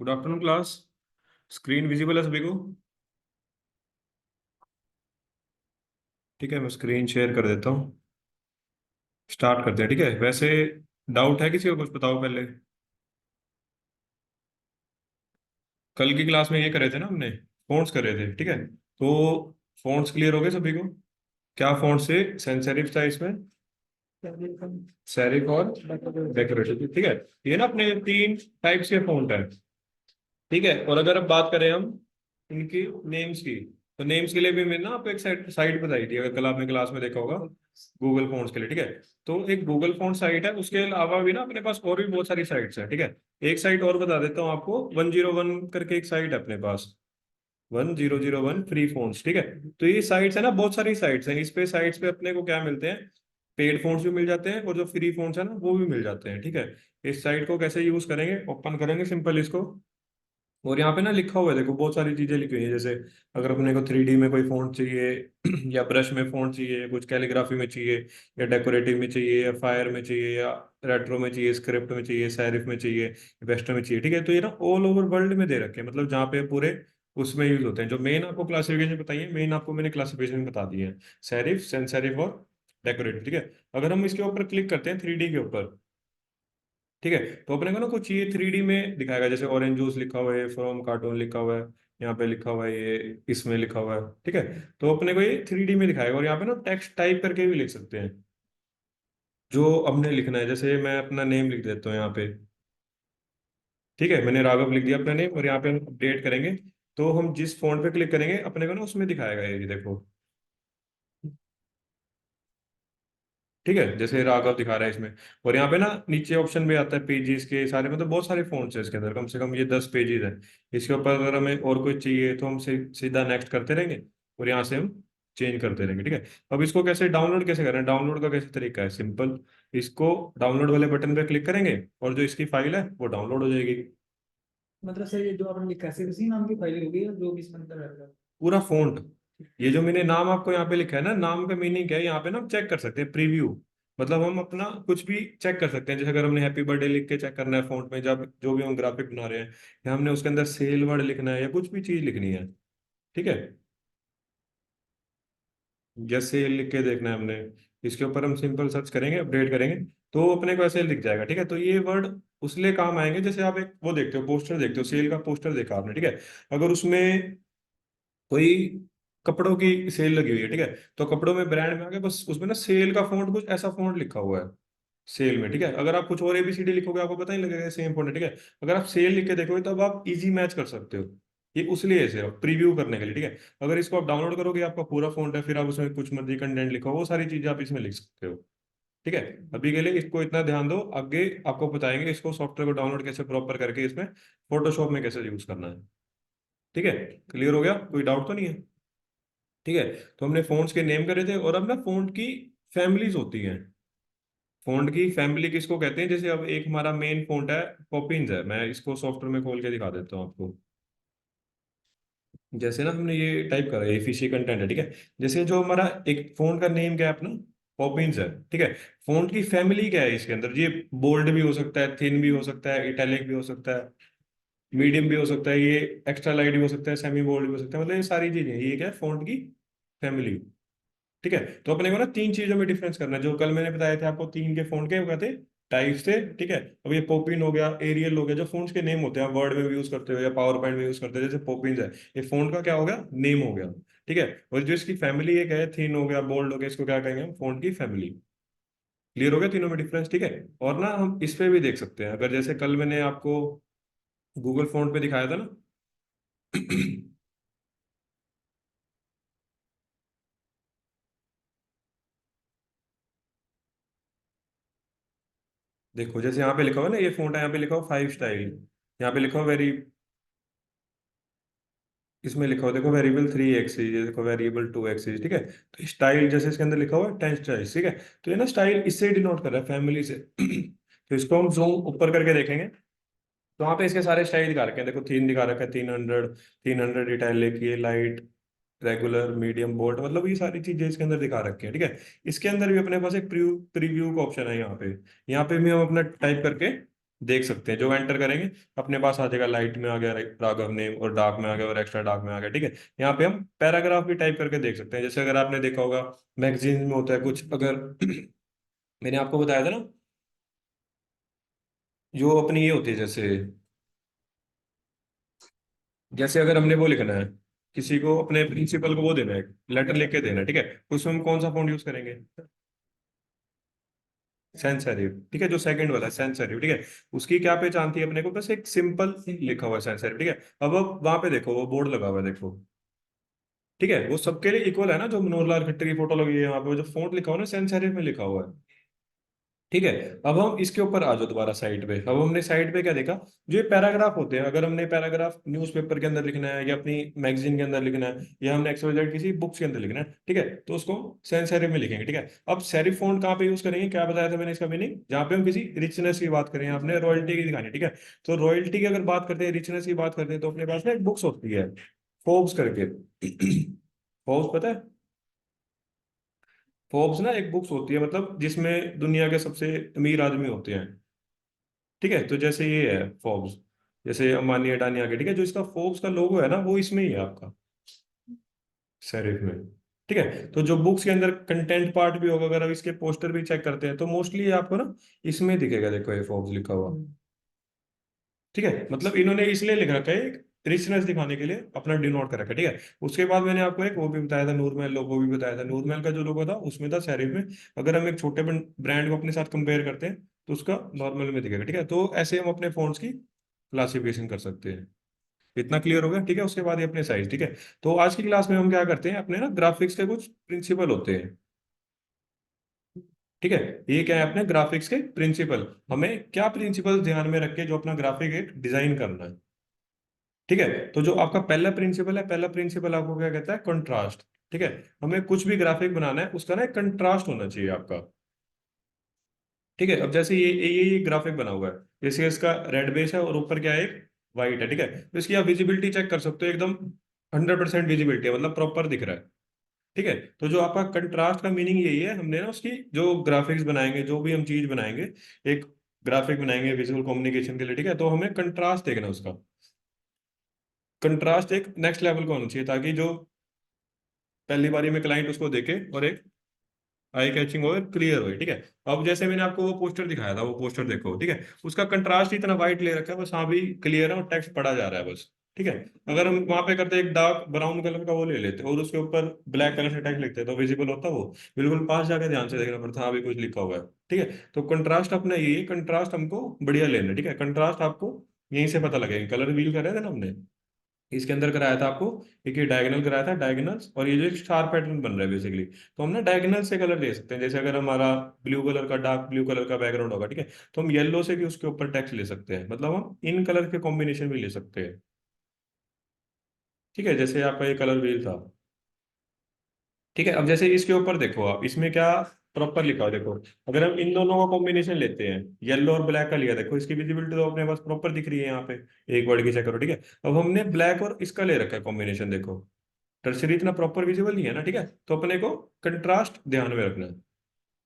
Good afternoon class. Screen visible है सभी को? ठीक है, मैं स्क्रीन शेयर कर देता हूँ। स्टार्ट करते हैं, ठीक है। वैसे डाउट है किसी को? कुछ बताओ पहले। कल की क्लास में ये करे थे ना हमने, फ़ॉन्ट्स करे थे, ठीक है। तो फ़ॉन्ट्स क्लियर हो गए सभी को? क्या फ़ॉन्ट से सेंसेरिफ था इसमें? सेरिफ और डेकोरेटिव, ठीक है। ये ना अपने तीन टाइप्स के फ़ॉन्ट है, ठीक है। और अगर अब बात करें हम इनकी नेम्स की, तो नेम्स के लिए भी मैंने ना आपको एक साइट बताई थी, अगर कल आपने क्लास में देखा होगा, गूगल फॉन्ट्स के लिए, ठीक है। तो एक गूगल फॉन्ट साइट है, उसके अलावा भी ना अपने पास और भी बहुत सारी साइट्स हैं, ठीक है। एक साइट और बता देता हूँ आपको, 101 करके एक साइट है अपने पास, 1001 फ्री फोन्स, ठीक है। तो ये साइट्स है ना, बहुत सारी साइट्स हैं। इस पे साइट्स पे अपने को क्या मिलते हैं? पेड फोन्स भी मिल जाते हैं और जो फ्री फोन्स है ना वो भी मिल जाते हैं, ठीक है। इस साइट को कैसे यूज करेंगे? ओपन करेंगे सिंपल इसको, और यहाँ पे ना लिखा हुआ है, देखो बहुत सारी चीजें लिखी हुई है। जैसे अगर अपने को 3D में कोई फॉन्ट चाहिए या ब्रश में फॉन्ट चाहिए, कुछ कैलीग्राफी में चाहिए, या डेकोरेटिव में चाहिए, या फायर में चाहिए, या रेट्रो में चाहिए, स्क्रिप्ट में चाहिए, सैरिफ में चाहिए, वेस्टर्न में चाहिए, ठीक है। तो ये ना ऑल ओवर वर्ल्ड में दे रखे हैं, मतलब जहाँ पे पूरे उसमें यूज होते हैं। जो मेन आपको क्लासिफिकेशन बताइए, मेन आपको मैंने क्लासिफिकेशन बता दी है, सैरिफ, सेंस सैरिफ और डेकोरेटिव, ठीक है। अगर हम इसके ऊपर क्लिक करते हैं 3D के ऊपर, ठीक है, तो अपने को ना कुछ ये 3D में दिखाएगा। जैसे ऑरेंज जूस लिखा हुआ है, फ्रॉम कार्टून लिखा हुआ है, यहाँ पे लिखा हुआ है, ये इसमें लिखा हुआ है, ठीक है। तो अपने को ये 3D में दिखाएगा, और यहाँ पे ना टेक्स्ट टाइप करके भी लिख सकते हैं जो हमने लिखना है। जैसे मैं अपना नेम लिख देता हूँ यहाँ पे, ठीक है। मैंने राघव लिख दिया अपना नेम, और यहाँ पे हम अपडेट करेंगे, तो हम जिस फोन पे क्लिक करेंगे अपने को ना उसमें दिखाएगा ये देखो, ठीक है। जैसे राघव दिखा रहा है इसमें, और यहाँ पे ना नीचे ऑप्शन भी आता है पेजेस के सारे, मतलब बहुत सारे फोन्स है इसके अंदर, कम से कम ये 10 पेजेस है। इसके ऊपर अगर हमें और कुछ चाहिए तो हम सीधा नेक्स्ट करते रहेंगे, और यहाँ से हम चेंज करते रहेंगे, ठीक है। अब इसको कैसे डाउनलोड कैसे करें? डाउनलोड का कैसे तरीका है? सिंपल, इसको डाउनलोड वाले बटन पे क्लिक करेंगे और जो इसकी फाइल है वो डाउनलोड हो जाएगी। मतलब सर ये जो आपने लिखा है सिर्फ इसी नाम की फाइल होगी या जो भी इसमें अंदर रहेगा। पूरा फॉन्ट, ये जो मैंने नाम आपको यहाँ पे लिखा है ना, नाम का मीनिंग क्या है यहाँ पे ना हम चेक कर सकते हैं, प्रीव्यू। मतलब हम अपना कुछ भी चेक कर सकते हैं। जैसे अगर हमने हैप्पी बर्थडे लिख के चेक करना है फॉन्ट में, जब जो भी हम ग्राफिक बना रहे हैं, या हमने उसके अंदर सेल वर्ड लिखना है, या कुछ भी चीज लिखनी है, ठीक है। जैसे लिख के देखना है हमने, इसके ऊपर हम सिंपल सर्च करेंगे, अपडेट करेंगे, तो अपने को ऐसे लिख जाएगा, ठीक है। तो ये वर्ड उस लिए काम आएंगे, जैसे आप एक वो देखते हो, पोस्टर देखते हो, सेल का पोस्टर देखा आपने, ठीक है। अगर उसमें कोई कपड़ों की सेल लगी हुई है, ठीक है, तो कपड़ों में ब्रांड में आगे बस उसमें ना सेल का फॉन्ट कुछ ऐसा फॉन्ट लिखा हुआ है सेल में, ठीक है। अगर आप कुछ और ABCD लिखोगे आपको पता ही लगेगा सेम फॉन्ट है, ठीक है। अगर आप सेल लिख के देखोगे तब आप इजी मैच कर सकते हो। ये उस लिए है, सिर्फ प्रीव्यू करने के लिए, ठीक है। अगर इसको आप डाउनलोड करोगे, आपका पूरा फॉन्ट है, फिर आप उसमें कुछ मर्जी कंटेंट लिखो, वो सारी चीजें आप इसमें लिख सकते हो, ठीक है। अभी के लिए इसको इतना ध्यान दो, आगे आपको बताएंगे इसको सॉफ्टवेयर को डाउनलोड कैसे प्रॉपर करके इसमें फोटोशॉप में कैसे यूज करना है, ठीक है। क्लियर हो गया? कोई डाउट तो नहीं है? ठीक है। तो हमने फोन्ट्स के नेम करे थे, और अब ना फोन्ट की फैमिलीज होती हैं। फोन्ट की फैमिली किसको कहते हैं? जैसे अब एक हमारा मेन फोन्ट है, पॉपिंस है। मैं इसको सॉफ्टवेयर में खोल के दिखा देता हूँ आपको। जैसे ना हमने ये टाइप करा है, फिशी कंटेंट है, ठीक है। जैसे जो हमारा एक फोन का नेम क्या है अपना, पॉपिंस है, ठीक है। फोन्ट की फैमिली क्या है इसके अंदर? ये बोल्ड भी हो सकता है, थिन भी हो सकता है, इटैलिक भी हो सकता है, मीडियम भी हो सकता है, ये एक्स्ट्रा लाइट भी हो सकता है, सेमी बोल्ड भी हो सकता है, मतलब ये सारी चीजें, ये क्या है? फोन्ट की फैमिली, ठीक है। तो अपने को ना तीन चीजों में डिफरेंस करना है, जो कल मैंने बताया था आपको, तीन के फोन के वो कहते टाइप्स थे, ठीक है। अब ये पोपिन हो गया, एरियल हो गया, जो फोन्स के नेम होते हैं, आप वर्ड में भी यूज करते हो या पावर पॉइंट में यूज करते हो, जैसे पोपिन है, ये फोन का क्या हो गया? नेम हो गया, ठीक है। और जो इसकी फैमिली एक है, थिन हो गया, बोल्ड हो गया, इसको क्या कहेंगे हम? फोन की फैमिली। क्लियर हो गया तीनों में डिफरेंस, ठीक है। और ना हम इस पे भी देख सकते हैं, अगर जैसे कल मैंने आपको गूगल फोन पे दिखाया था ना देखो जैसे यहाँ पे लिखा हुआ है ना, ये फोन है, यहाँ पे लिखा हुआ 5 स्टाइल, यहाँ पे लिखा हुआ वेरी, इसमें लिखा हुआ देखो वेरिएबल 3 एक्सिस, ये देखो वेरिएबल 2 एक्सिस, ठीक है। तो स्टाइल जैसे इसके अंदर लिखा हुआ है 10 स्टाइल, ठीक है। तो ये ना स्टाइल इससे डिनोट कर रहा है, फैमिली से तो इसको हम जूम ऊपर करके देखेंगे, तो वहाँ पे इसके सारे स्टाइल दिखा रखे हैं। देखो थीन दिखा रखा है, 300, 300 इटैलिक, ये लाइट, रेगुलर, मीडियम, बोल्ड, मतलब ये सारी चीजें इसके अंदर दिखा रखी है, ठीक है। इसके अंदर भी अपने पास एक प्रीव्यू का ऑप्शन है यहाँ पे भी हम अपना टाइप करके देख सकते हैं। जो एंटर करेंगे अपने पास आ जाएगा, लाइट में आ गया राघव नेम, और डार्क में आ गया, और एक्स्ट्रा डार्क में आ गया, ठीक है। यहाँ पे हम पैराग्राफ भी टाइप करके देख सकते हैं। जैसे अगर आपने देखा होगा मैगजीन में होता है कुछ, अगर मैंने आपको बताया था ना, जो अपनी ये होती है, जैसे जैसे अगर हमने वो लिखना है, किसी को अपने प्रिंसिपल को वो देना है, लेटर लिख के देना है, ठीक है, उसमें हम कौन सा फॉन्ट यूज करेंगे? सैंस सेरिफ, ठीक है, जो सेकंड वाला सैंस सेरिफ, ठीक है। उसकी क्या पहचान थी अपने को? बस एक सिंपल लिखा हुआ है सैंस सेरिफ, ठीक है। अब वहां पे देखो, वो बोर्ड लगा हुआ है, देखो, ठीक है, वो सबके लिए इक्वल है ना। जो मनोहर लाल खट्टर की फोटो लगी है वहां पे, वो जो फॉन्ट लिखा हुआ है ना, सैंस सेरिफ में लिखा हुआ है, ठीक है। अब हम इसके ऊपर आ जाओ दोबारा साइड पे। अब हमने साइड पे क्या देखा? जो ये पैराग्राफ होते हैं, अगर हमने पैराग्राफ न्यूज़पेपर के अंदर लिखना है, या अपनी मैगजीन के अंदर लिखना है, या हमने XYZ किसी बुक्स के अंदर लिखना है, ठीक है, तो उसको सैंस सेरिफ में लिखेंगे, ठीक है। अब सेरिफ फॉन्ट कहाँ पे यूज करेंगे? क्या बताया था मैंने इसका मीनिंग? जहाँ पे हम किसी रिचनेस की बात करें, आपने रॉयल्टी की दिखानी, ठीक है। तो रॉयल्टी की अगर बात करते हैं, रिचनेस की बात करते हैं, तो अपने पास ना एक बुक्स होती है, फोर्ब्स करके। फोर्ब्स पता है? फोर्ब्स ना एक बुक्स होती है, मतलब जिसमें दुनिया के सबसे अमीर आदमी होते हैं, ठीक है। तो जैसे ये है फोर्ब्स, जैसे अंबानी अडानी आगे, ठीक है, जो इसका फोर्ब्स का लोगो है ना, वो इसमें ही है आपका, सेरिफ में, ठीक है। तो जो बुक्स के अंदर कंटेंट पार्ट भी होगा, अगर आप इसके पोस्टर भी चेक करते हैं, तो मोस्टली आपको ना इसमें दिखेगा, देखो ये फोर्ब्स लिखा हुआ, ठीक है। मतलब इन्होंने इसलिए लिख रखा है, एक रिचनेस दिखाने के लिए अपना डिनोट कर रखा है, ठीक है। उसके बाद मैंने आपको एक वो भी बताया था, नूरमहल लोगो भी बताया था। नूरमहल का जो लोगो था उसमें था सेरिफ में। अगर हम एक छोटे ब्रांड को अपने साथ कंपेयर करते हैं, तो उसका नॉर्मल में दिखेगा, ठीक है। तो ऐसे हम अपने फोन्स की क्लासिफिकेशन कर सकते हैं। इतना क्लियर हो गया, ठीक है। उसके बाद ये अपने साइज, ठीक है। तो आज की क्लास में हम क्या करते हैं, अपने ना ग्राफिक्स के कुछ प्रिंसिपल होते हैं, ठीक है। ये क्या है? अपने ग्राफिक्स के प्रिंसिपल। हमें क्या प्रिंसिपल ध्यान में रख के जो अपना ग्राफिक एक डिजाइन करना है, ठीक है। तो जो आपका पहला प्रिंसिपल है, पहला प्रिंसिपल आपको क्या कहता है? कंट्रास्ट, ठीक है। हमें कुछ भी ग्राफिक बनाना है, उसका ना एक कंट्रास्ट होना चाहिए आपका, ठीक है। अब जैसे ये ग्राफिक बना हुआ है, जैसे इसका रेड बेस है और ऊपर क्या है? एक वाइट है, ठीक है। तो इसकी आप विजिबिलिटी चेक कर सकते हो, एकदम 100% विजिबिलिटी है, मतलब प्रॉपर दिख रहा है, ठीक है। तो जो आपका कंट्रास्ट का मीनिंग यही है, हमने ना उसकी जो ग्राफिक्स बनाएंगे, जो भी हम चीज बनाएंगे, एक ग्राफिक बनाएंगे विजुअल कम्युनिकेशन के लिए, ठीक है, तो हमें कंट्रास्ट देखना है उसका। कंट्रास्ट एक नेक्स्ट लेवल का होना चाहिए, ताकि जो पहली बारी में क्लाइंट उसको देखे और एक आई कैचिंग हो, क्लियर हो, ठीक है। अब जैसे मैंने आपको वो पोस्टर दिखाया था, वो पोस्टर देखो, ठीक है, उसका कंट्रास्ट इतना वाइट ले रखा है, बस हाँ भी क्लियर है और टेक्स्ट पढ़ा जा रहा है बस, ठीक है। अगर हम वहां पे करते एक डार्क ब्राउन कलर का वो ले लेते और उसके ऊपर ब्लैक कलर से टेक्स्ट लिखते, तो विजिबल होता वो? बिल्कुल पास जाके ध्यान से देखना पड़ता, हाँ भी कुछ लिखा हुआ है, ठीक है। तो कंट्रास्ट अपना ये कंट्रास्ट हमको बढ़िया लेना है, ठीक है। कंट्रास्ट आपको यहीं से पता लगेगा। कलर व्हील कर रहे थे ना हमने, इसके अंदर कराया था आपको, एक ये डायगोनल कराया था, डायगोनल्स, और ये जो एक स्टार पैटर्न बन रहा है बेसिकली, तो हम ना डायगोनल से कलर ले सकते हैं। जैसे अगर हमारा ब्लू कलर का, डार्क ब्लू कलर का बैकग्राउंड होगा, ठीक है, तो हम येलो से भी उसके ऊपर टेक्स्ट ले सकते हैं, मतलब हम इन कलर के कॉम्बिनेशन भी ले सकते हैं, ठीक है। जैसे आपका ये कलर व्हील था, ठीक है। अब जैसे इसके ऊपर देखो आप, इसमें क्या प्रॉपर लिखा हो, देखो। अगर हम इन दोनों का कॉम्बिनेशन लेते हैं, येलो और ब्लैक का लिया, देखो इसकी विजिबिलिटी तो अपने पास प्रॉपर दिख रही है यहाँ पे, एक वर्ड की चेक करो, ठीक है। अब हमने ब्लैक और इसका ले रखा है कॉम्बिनेशन, देखो टर्सरी इतना प्रॉपर विजिबल नहीं है ना, ठीक है। तो अपने को कंट्रास्ट ध्यान में रखना है,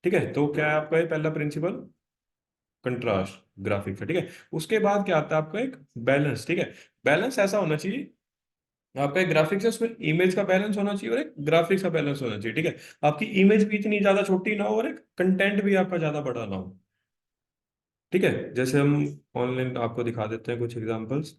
ठीक है। तो क्या है आपका ये पहला प्रिंसिपल? कंट्रास्ट ग्राफिक का, ठीक है। उसके बाद क्या आता है आपका? एक बैलेंस, ठीक है। बैलेंस ऐसा होना चाहिए, आपका एक ग्राफिक्स है, उसमें इमेज का बैलेंस होना चाहिए और एक ग्राफिक्स का बैलेंस होना चाहिए, ठीक है। आपकी इमेज भी इतनी ज्यादा छोटी ना हो और एक कंटेंट भी आपका ज्यादा बड़ा ना हो, ठीक है। जैसे हम ऑनलाइन आपको दिखा देते हैं कुछ एग्जांपल्स।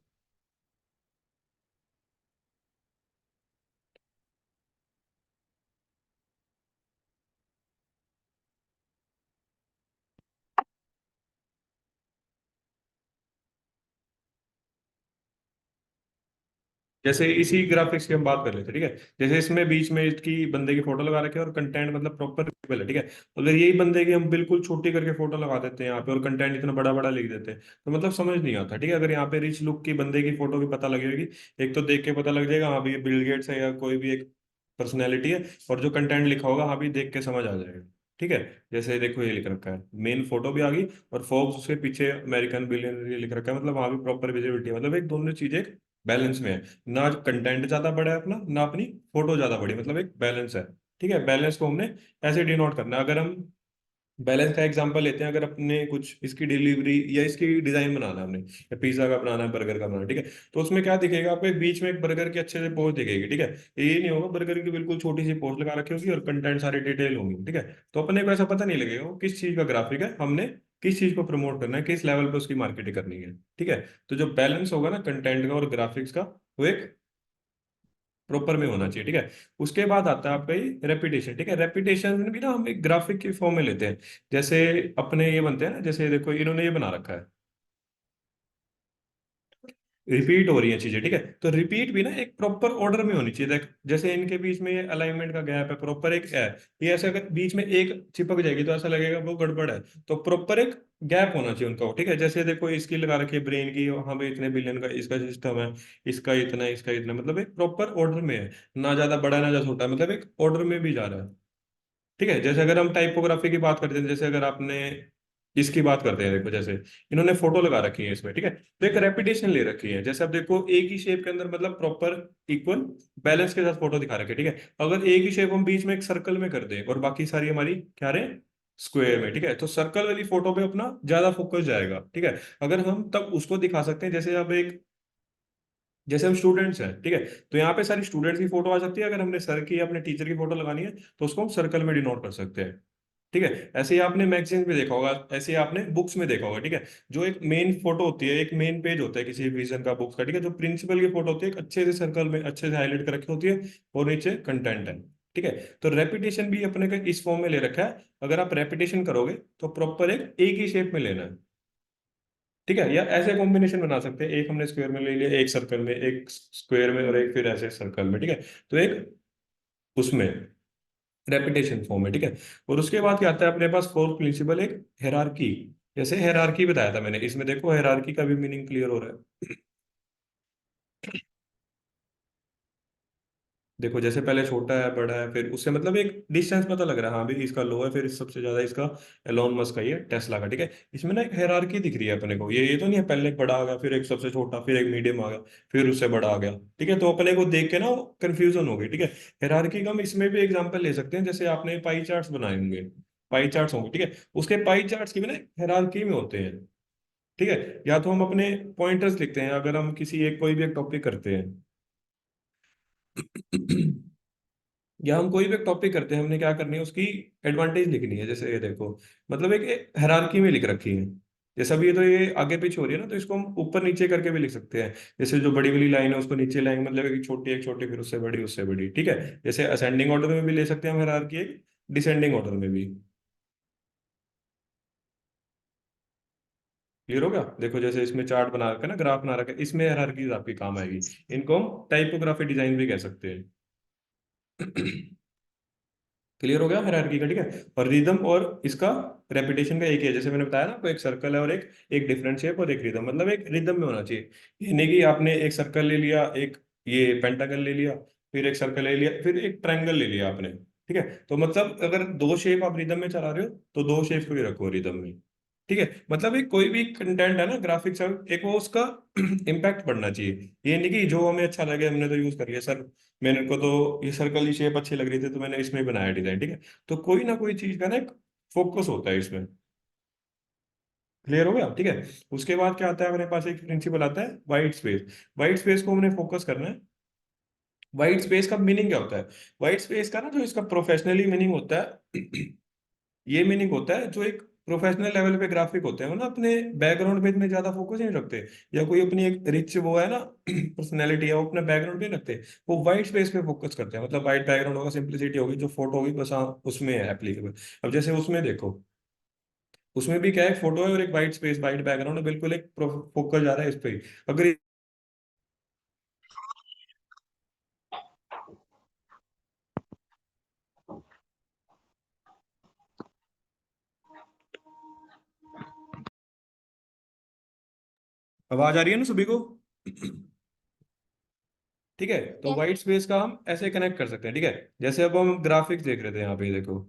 जैसे इसी ग्राफिक्स की हम बात कर लेते हैं, ठीक है। जैसे इसमें बीच में इसकी बंदे की फोटो लगा रखी है और कंटेंट मतलब प्रॉपर विजिबल है, ठीक है। तो अगर यही बंदे की हम बिल्कुल छोटी करके फोटो लगा देते हैं यहाँ पे, और कंटेंट इतना बड़ा बड़ा लिख देते हैं, तो मतलब समझ नहीं आता, ठीक है। अगर यहाँ पे रिच लुक की बंदे की फोटो भी पता लगेगी, एक तो देख के पता लग जाएगा हाँ भाई ये बिल गेट्स है या कोई भी एक पर्सनैलिटी है, और जो कंटेंट लिखा होगा हाँ भी देख के समझ आ जाएगा, ठीक है। जैसे देखो ये लिख रखा है, मेन फोटो भी आ गई, और फोर्ब्स उसके पीछे अमेरिकन बिलियनर लिख रखा है, मतलब वहां भी प्रॉपर विजिबिलिटी है, मतलब एक दोनों चीजें बैलेंस में है। ना कंटेंट ज्यादा बड़ा है अपना, ना अपनी फोटो ज्यादा बड़ी, मतलब एक बैलेंस है, ठीक है। बैलेंस को हमने ऐसे डिनोट करना है। अगर हम बैलेंस का एग्जांपल लेते हैं, अगर अपने कुछ इसकी डिलीवरी या इसकी डिजाइन बनाना है हमने, या पिज्जा का बनाना है, बर्गर का बनाना है, ठीक है, तो उसमें क्या दिखेगा आपको, एक बीच में एक बर्गर की अच्छे से पोस्ट दिखेगी, ठीक है। ये नहीं होगा बर्गर की बिल्कुल छोटी सी पोस्ट लगा रखी होगी और कंटेंट सारी डिटेल होंगी, ठीक है। तो अपने को ऐसा पता नहीं लगेगा वो किस चीज का ग्राफिक है, हमने किस चीज को प्रमोट करना है, किस लेवल पे उसकी मार्केटिंग करनी है, ठीक है। तो जो बैलेंस होगा ना कंटेंट का और ग्राफिक्स का, वो एक प्रॉपर में होना चाहिए, ठीक है। उसके बाद आता है आपका ये रेपिटेशन, ठीक है। रेपिटेशन भी ना हम एक ग्राफिक के फॉर्म में लेते हैं, जैसे अपने ये बनते हैं ना, जैसे देखो इन्होंने ये बना रखा है, रिपीट हो रही है चीजें, ठीक है। तो रिपीट भी ना एक प्रॉपर ऑर्डर में होनी चाहिए, देख जैसे इनके बीच में ये अलाइनमेंट का गैप है, प्रॉपर एक है, ये ऐसे अगर बीच में एक चिपक जाएगी तो ऐसा लगेगा वो गड़बड़ है। तो प्रॉपर एक गैप होना चाहिए उनका, ठीक है। जैसे देखो इसकी लगा रखी है ब्रेन की, हाँ भाई इतने बिलियन का इसका सिस्टम है, इसका इतना, इसका इतना, मतलब एक प्रॉपर ऑर्डर में है, ना ज्यादा बड़ा ना ज्यादा छोटा, मतलब एक ऑर्डर में भी जा रहा है, ठीक है। जैसे अगर हम टाइपोग्राफी की बात करते हैं, जैसे अगर आपने इसकी बात करते हैं, देखो जैसे इन्होंने फोटो लगा रखी है इसमें, ठीक है, तो एक रेपिटेशन ले रखी है, जैसे अब देखो एक ही शेप के अंदर मतलब प्रॉपर इक्वल बैलेंस के साथ फोटो दिखा रखी है, ठीक है। अगर एक ही शेप हम बीच में एक सर्कल में कर दें और बाकी सारी हमारी क्या रहे, स्क्वायर में, ठीक है, तो सर्कल वाली फोटो पे अपना ज्यादा फोकस जाएगा, ठीक है। अगर हम तब उसको दिखा सकते हैं, जैसे अब एक, जैसे हम स्टूडेंट्स हैं, ठीक है, तो यहाँ पे सारी स्टूडेंट्स की फोटो आ सकती है, अगर हमने सर की या अपने टीचर की फोटो लगानी है तो उसको हम सर्कल में डिनोट कर सकते हैं, ठीक है। ऐसे ही आपने मैगजीन में देखा होगा, ऐसे ही आपने बुक्स में देखा होगा, ठीक है। जो एक मेन फोटो होती है, एक मेन पेज होता है किसी विजन का बुक्स का, ठीक है, जो प्रिंसिपल की फोटो होती है एक अच्छे से सर्कल में अच्छे से हाईलाइट कर रखी होती है, और नीचे कंटेंट है, ठीक है। तो रेपिटेशन भी अपने का इस फॉर्म में ले रखा है, अगर आप रेपिटेशन करोगे तो प्रॉपर एक ही शेप में लेना है, ठीक है। या ऐसे कॉम्बिनेशन बना सकते हैं, एक हमने स्क्वायर में ले लिया, एक सर्कल में, एक स्क्वायर में, और एक फिर ऐसे सर्कल में, ठीक है। तो एक उसमें रेपिटेशन फॉर्म है, ठीक है। और उसके बाद क्या आता है अपने पास फोर्थ प्रिंसिपल, एक हेरारकी। जैसे हेरारकी बताया था मैंने, इसमें देखो हेरारकी का भी मीनिंग क्लियर हो रहा है। देखो जैसे पहले छोटा है, बड़ा है, फिर उससे मतलब एक डिस्टेंस पता लग रहा है, हाँ भाई इसका लो है, फिर सबसे ज्यादा इसका एलोन मस्क का, ये टेस्ला का, ठीक है। इसमें ना एक हायरार्की दिख रही है अपने को, ये तो नहीं है पहले एक बड़ा आ गया, फिर एक सबसे छोटा, फिर एक मीडियम आ गया, फिर उससे बड़ा आ गया, ठीक है। तो अपने को देख के ना कंफ्यूजन हो गई, ठीक है। हायरार्की का हम इसमें भी एग्जाम्पल ले सकते हैं, जैसे आपने पाई चार्ट्स बनाए होंगे, पाई चार्ट्स होंगे, ठीक है, उसके पाई चार्ट्स की भी ना हायरार्की में होते हैं, ठीक है। या तो हम अपने पॉइंटर्स लिखते हैं, अगर हम किसी एक कोई भी एक टॉपिक करते हैं, या हम कोई भी एक टॉपिक करते हैं, हमने क्या करनी है उसकी एडवांटेज लिखनी है, जैसे ये देखो, मतलब एक हायरार्की में लिख रखी है। जैसे अभी ये तो ये आगे पीछे हो रही है ना, तो इसको हम ऊपर नीचे करके भी लिख सकते हैं, जैसे जो बड़ी वाली लाइन है उसको नीचे लाइन, मतलब एक छोटी फिर उससे बड़ी, ठीक है। जैसे असेंडिंग ऑर्डर में भी ले सकते हैं हम हायरार्की, एक डिसेंडिंग ऑर्डर में भी। क्लियर हो गया। देखो जैसे इसमें चार्ट बना रखा है ना, ग्राफ बना रखा है, इसमें हायरार्की आपकी काम आएगी। इनको हम टाइपोग्राफी डिजाइन भी कह सकते हैं। क्लियर हो गया हायरार्की का, ठीक है। और रिदम और इसका रेपिटेशन का एक ही है, जैसे मैंने बताया ना, आपको एक सर्कल है और एक एक डिफरेंट शेप और एक रिदम, मतलब एक रिदम में होना चाहिए। ये नहीं कि आपने एक सर्कल ले लिया, एक ये पेंटागन ले लिया, फिर एक सर्कल ले लिया, फिर एक ट्रायंगल ले लिया आपने, ठीक है। तो मतलब अगर दो शेप आप रिदम में चला रहे हो तो दो शेप को ही रखो रिदम में, ठीक है। मतलब एक कोई भी कंटेंट है ना ग्राफिक्स, एक वो उसका इम्पैक्ट पड़ना चाहिए, ये नहीं कि जो हमें अच्छा लगे हमने तो यूज कर लिया सर, मेरे को तो ये सर्कल की शेप अच्छी लग रही थी तो मैंने इसमें ही बनाया डिजाइन, ठीक है। तो कोई ना कोई चीज का ना एक फोकस होता है इसमें। क्लियर हो गया, ठीक है। उसके बाद क्या आता है हमारे पास, एक प्रिंसिपल आता है वाइट स्पेस। वाइट स्पेस को हमने फोकस करना है। वाइट स्पेस का मीनिंग क्या होता है, वाइट स्पेस का ना जो इसका प्रोफेशनली मीनिंग होता है, ये मीनिंग होता है जो एक प्रोफेशनल लेवल पे ग्राफिक होते हैं वो ना अपने बैकग्राउंड पे इतने ज्यादा फोकस नहीं रखते, या कोई अपनी एक रिच वो है ना पर्सनैलिटी है, वो अपने बैकग्राउंड पे नहीं रखते, वो वाइट स्पेस पे फोकस करते हैं, मतलब वाइट बैकग्राउंड होगा, सिंप्लिसिटी होगी, जो फोटो होगी बस, हाँ उसमें है एप्लीकेबल। अब जैसे उसमें देखो, उसमें भी क्या है, फोटो है और एक वाइट स्पेस, वाइट बैकग्राउंड है, बिल्कुल एक फोकस जा रहा है इस पे ही। अगर आवाज आ रही है ना सभी को? ठीक है, तो वाइट स्पेस का हम ऐसे कनेक्ट कर सकते हैं, ठीक है। जैसे अब हम ग्राफिक्स देख रहे थे यहाँ पे, देखो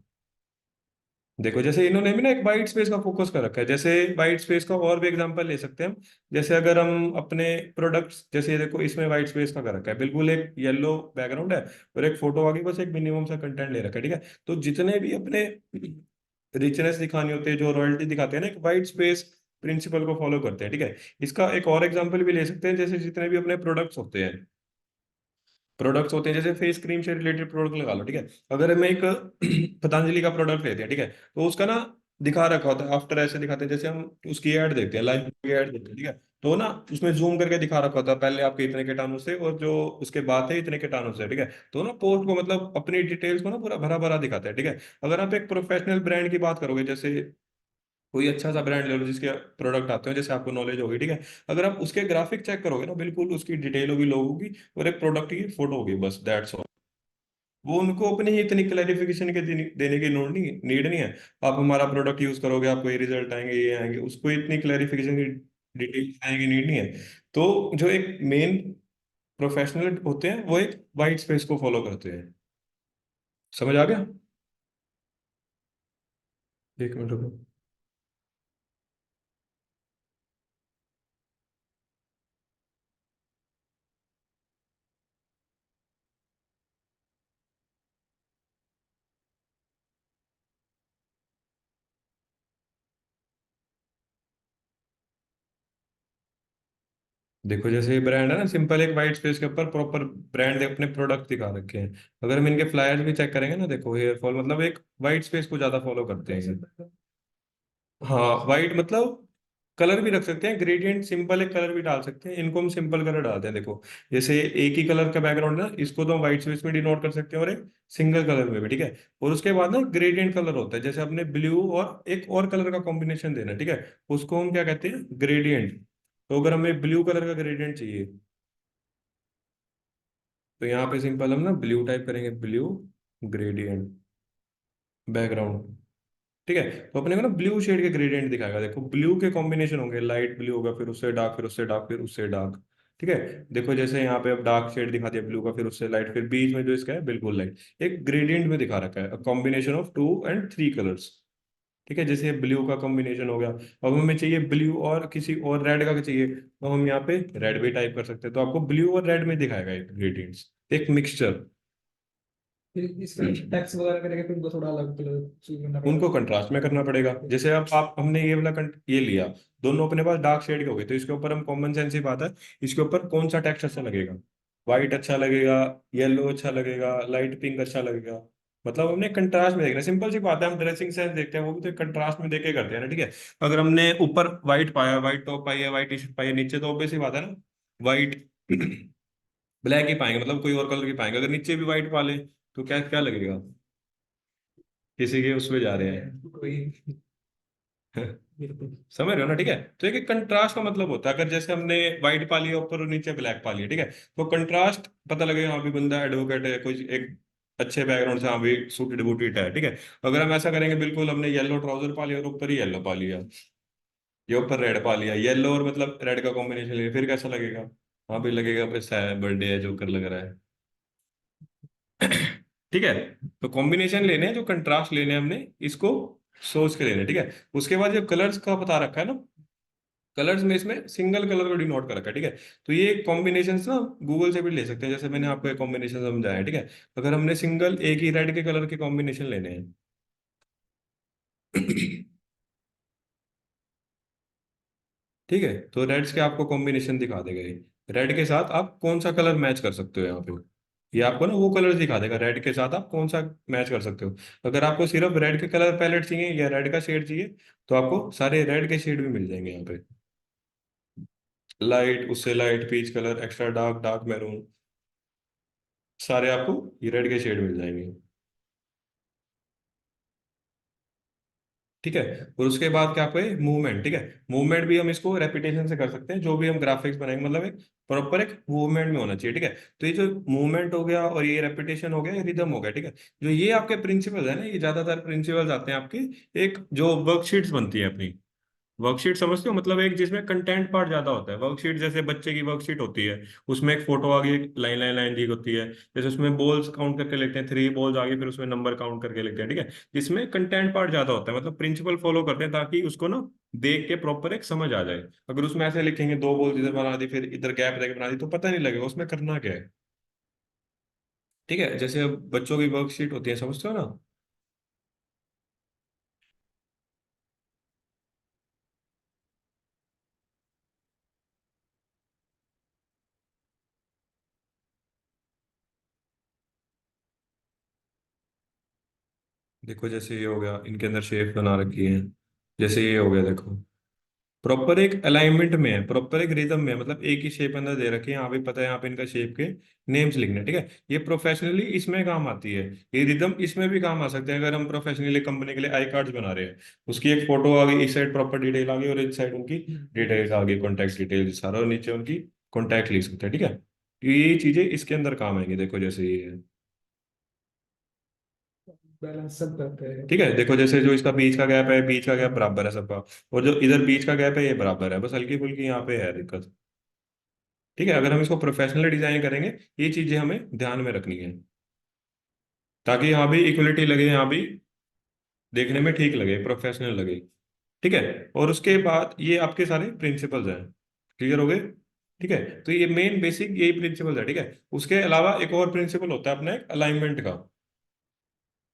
देखो जैसे इन्होंने भी ना एक वाइट स्पेस का फोकस कर रखा है, जैसे वाइट स्पेस का और भी एग्जांपल ले सकते हैं हम। जैसे अगर हम अपने प्रोडक्ट्स, जैसे ये देखो इसमें वाइट स्पेस का कर रखा है, बिल्कुल एक येलो बैकग्राउंड है और एक फोटो आ गई, बस एक मिनिमम सा कंटेंट ले रखा है, ठीक है। तो जितने भी अपने रिचनेस दिखानी होती है, जो रॉयल्टी दिखाते हैं ना, एक वाइट स्पेस प्रिंसिपल को फॉलो करते हैं, ठीक है। इसका एक और एग्जांपल भी ले सकते हैं, जैसे जितने भी अपने प्रोडक्ट्स होते हैं जैसे फेस क्रीम से रिलेटेड प्रोडक्ट लगा लो, ठीक है। अगर मैं एक पतंजलि का प्रोडक्ट लेते हैं, ठीक है, तो उसका ना दिखा रखा होता है, आफ्टर ऐसे दिखाते हैं, जैसे हम उसकी ऐड देखते हैं, लाइव की ऐड देखते हैं, ठीक है। तो ना उसमें जूम करके दिखा रखा होता है, पहले आपके इतने कीटाणु से और जो उसके बाद है इतने कीटाणु से, ठीक है। तो ना पोस्ट को मतलब अपनी डिटेल्स को ना पूरा भरा भरा दिखाता है, ठीक है। अगर आप एक प्रोफेशनल ब्रांड की बात करोगे, जैसे कोई अच्छा सा ब्रांड ले लो जिसके प्रोडक्ट आते हो, जैसे आपको नॉलेज होगी, ठीक है। अगर आप उसके ग्राफिक चेक करोगे ना, बिल्कुल उसकी डिटेल होगी, लोगो की, और एक प्रोडक्ट की फोटो होगी, बस दैट्स ऑल। वो उनको अपनी ही इतनी क्लैरिफिकेशन के देने की नीड नहीं है। आप हमारा प्रोडक्ट यूज करोगे, आपको ये रिजल्ट आएंगे, ये आएंगे, उसको इतनी क्लैरिफिकेशन की डिटेल आने की नीड नहीं है। तो जो एक मेन प्रोफेशनल होते हैं वो एक वाइट स्पेस को फॉलो करते हैं। समझ आ गया? एक मिनट रुको। देखो जैसे ये ब्रांड है ना, सिंपल एक वाइट स्पेस के ऊपर प्रॉपर ब्रांड अपने प्रोडक्ट दिखा रखे हैं। अगर हम इनके फ्लायर्स भी चेक करेंगे ना, देखो हेयर फॉल मतलब एक वाइट स्पेस को ज्यादा फॉलो करते हैं ये। हाँ, वाइट मतलब कलर भी रख सकते हैं, ग्रेडियंट सिंपल एक कलर भी डाल सकते हैं, इनको हम सिंपल कलर डालते हैं। देखो जैसे एक ही कलर का बैकग्राउंड है ना, इसको तो हम व्हाइट स्पेस में डिनोट कर सकते हैं, और एक सिंगल कलर में भी, ठीक है। और उसके बाद ना ग्रेडियंट कलर होता है, जैसे अपने ब्लू और एक और कलर का कॉम्बिनेशन देना, ठीक है, उसको हम क्या कहते हैं, ग्रेडियंट। तो अगर हमें ब्लू कलर का ग्रेडियंट चाहिए, तो यहाँ पे सिंपल हम ना ब्लू टाइप करेंगे, ब्लू ग्रेडियंट बैकग्राउंड, ठीक है। तो अपने को ना ब्लू शेड के ग्रेडियंट दिखाएगा। देखो ब्लू के कॉम्बिनेशन होंगे, लाइट ब्लू होगा, फिर उससे डार्क, फिर उससे डार्क, फिर उससे डार्क, ठीक है। देखो जैसे यहाँ पे अब डार्क शेड दिखा दिया ब्लू का, फिर उससे लाइट, फिर बीच में जो इसका है बिल्कुल लाइट, एक ग्रेडियंट में दिखा रखा है, कॉम्बिनेशन ऑफ 2 and 3 कलर्स, ठीक है। जैसे ब्लू का कॉम्बिनेशन हो गया, अब हमें चाहिए ब्लू और किसी और रेड का चाहिए, तो हम यहाँ पे रेड भी टाइप कर सकते हैं, तो आपको ब्लू और रेड में दिखाएगा एक ग्रेडियंट्स, एक मिक्सचर। फिर इसका टैक्स वगैरह करेंगे फिर उनको थोड़ा अलग कलर चूज करना उनको पड़ेगा। कंट्रास्ट में करना पड़ेगा। जैसे अब आप हमने ये वाला ये लिया, दोनों अपने पास डार्क शेड के हो गए, तो इसके ऊपर हम कॉमन सेंस ही बात है, इसके ऊपर कौन सा टेक्स्ट अच्छा लगेगा, व्हाइट अच्छा लगेगा, येलो अच्छा लगेगा, लाइट पिंक अच्छा लगेगा, मतलब हमने कंट्रास्ट में देखना। सिंपल सी बात है, हम ड्रेसिंग सेंस देखते हैं वो भी तो कंट्रास्ट में देख के करते हैं ना, ठीक है। अगर हमने ऊपर व्हाइट पाया, व्हाइट टॉप पाई है, व्हाइट टी शर्ट पाई है, नीचे तो ऑब्वियस सी बात है ना, व्हाइट ब्लैक ही पाएंगे, मतलब कोई और कलर की पाएंगे। अगर नीचे भी व्हाइट पा ले तो क्या क्या लगेगा, किसी के उसमें जा रहे कोई हैं। बिल्कुल। समझ रहे हो ना, ठीक है। तो एक कंट्रास्ट का मतलब होता है, अगर जैसे हमने व्हाइट पा लिया ऊपर और नीचे ब्लैक पा लिया, ठीक है, तो कंट्रास्ट पता लगेगा, हाँ भी बंदा एडवोकेट है, कोई एक अच्छे बैकग्राउंड से, हाँ भी सूटेड बूटेड है, ठीक है। अगर हम ऐसा करेंगे, बिल्कुल हमने येलो ट्राउजर पा लिया और ऊपर ही येलो पा लिया, या ऊपर रेड पा लिया, येलो और मतलब रेड का कॉम्बिनेशन लिया, फिर कैसा लगेगा, हाँ भी लगेगा बस है, बर्थडे है, जोकर लग रहा है। ठीक है। तो कॉम्बिनेशन लेने हैं, जो कंट्रास्ट लेने हैं हमने, इसको सोच के लेने हैं, ठीक है। उसके बाद जो कलर्स का बता रखा है ना, कलर्स में इसमें सिंगल कलर को डिनोट कर रखा है, ठीक है। तो ये कॉम्बिनेशंस ना गूगल से भी ले सकते हैं, जैसे मैंने आपको एक कॉम्बिनेशन समझाया है, ठीक है। अगर हमने सिंगल एक ही रेड के कलर के कॉम्बिनेशन लेने हैं, ठीक है, तो रेड्स के आपको कॉम्बिनेशन दिखा देगा ये, रेड के साथ आप कौन सा कलर मैच कर सकते हो यहाँ पे, ये आपको ना वो कलर दिखा देगा, रेड के साथ आप कौन सा मैच कर सकते हो। अगर आपको सिर्फ रेड के कलर पैलेट चाहिए या रेड का शेड चाहिए, तो आपको सारे रेड के शेड भी मिल जाएंगे यहाँ पे, लाइट, उससे light peach colour, extra dark, dark maroon, सारे आपको ये रेड के शेड मिल जाएंगे, ठीक है। और उसके बाद क्या आपको मूवमेंट, ठीक है, मूवमेंट भी हम इसको रेपिटेशन से कर सकते हैं, जो भी हम ग्राफिक्स बनाएंगे, मतलब एक प्रॉपर एक मूवमेंट में होना चाहिए, ठीक है। तो ये जो मूवमेंट हो गया और ये रेपिटेशन हो गया, ये रिदम हो गया, ठीक है। जो ये आपके प्रिंसिपल है ना, ये ज्यादातर प्रिंसिपल्स आते हैं आपके एक जो वर्कशीट्स बनती है अपनी, वर्कशीट समझते हो, मतलब एक जिसमें कंटेंट पार्ट ज्यादा होता है। वर्कशीट जैसे बच्चे की वर्कशीट होती है, उसमें एक फोटो आगे लाइन लाइन लाइन दी होती है, जैसे उसमें बॉल्स काउंट करके लिखते हैं, 3 बॉल्स आगे, फिर उसमें नंबर काउंट करके लिखते हैं, ठीक है। इसमें कंटेंट पार्ट ज्यादा होता है, मतलब प्रिंसिपल फॉलो करते हैं, ताकि उसको ना देख के प्रॉपर एक समझ आ जाए। अगर उसमें ऐसे लिखेंगे 2 बॉल्स इधर बना दी, फिर इधर गैप देके बना दी, तो पता नहीं लगेगा उसमें करना क्या है, ठीक है। जैसे अब बच्चों की वर्कशीट होती है, समझते हो ना। देखो जैसे ये हो गया, इनके अंदर शेप बना रखी है। जैसे ये हो गया देखो, प्रॉपर एक अलाइनमेंट में है, प्रॉपर एक रिदम में है, मतलब एक ही शेप अंदर दे रखी है, यहाँ पे पता है यहाँ पे इनका शेप के नेम्स लिखने, ठीक है। ये प्रोफेशनली इसमें काम आती है। ये रिदम इसमें भी काम आ सकते हैं, अगर हम प्रोफेशनली कंपनी के लिए आई कार्ड्स बना रहे हैं, उसकी एक फोटो आ गई, इस साइड प्रॉपर डिटेल आ गई और इस साइड उनकी डिटेल्स आ गई, कॉन्टैक्ट डिटेल्स सारा, और नीचे उनकी कॉन्टैक्ट लिख सकते हैं, ठीक है। तो ये चीजें इसके अंदर काम आएंगी, देखो जैसे ये है। बैलेंस सब करते हैं। ठीक है, देखो जैसे जो इसका बीच का गैप है, बीच का गैप बराबर है सबका, और जो इधर बीच का गैप है ये बराबर है, बस हल्की फुल्की यहाँ पे है दिक्कत। ठीक है, अगर हम इसको प्रोफेशनल डिजाइन करेंगे, ये चीजें हमें ध्यान में रखनी है, ताकि यहाँ भी इक्वलिटी लगे, यहाँ भी देखने में ठीक लगे, प्रोफेशनल लगे। ठीक है, और उसके बाद ये आपके सारे प्रिंसिपल्स हैं, क्लियर हो गए। ठीक है, तो ये मेन बेसिक यही प्रिंसिपल है, ठीक है। उसके अलावा एक और प्रिंसिपल होता है अपना, एक अलाइनमेंट का।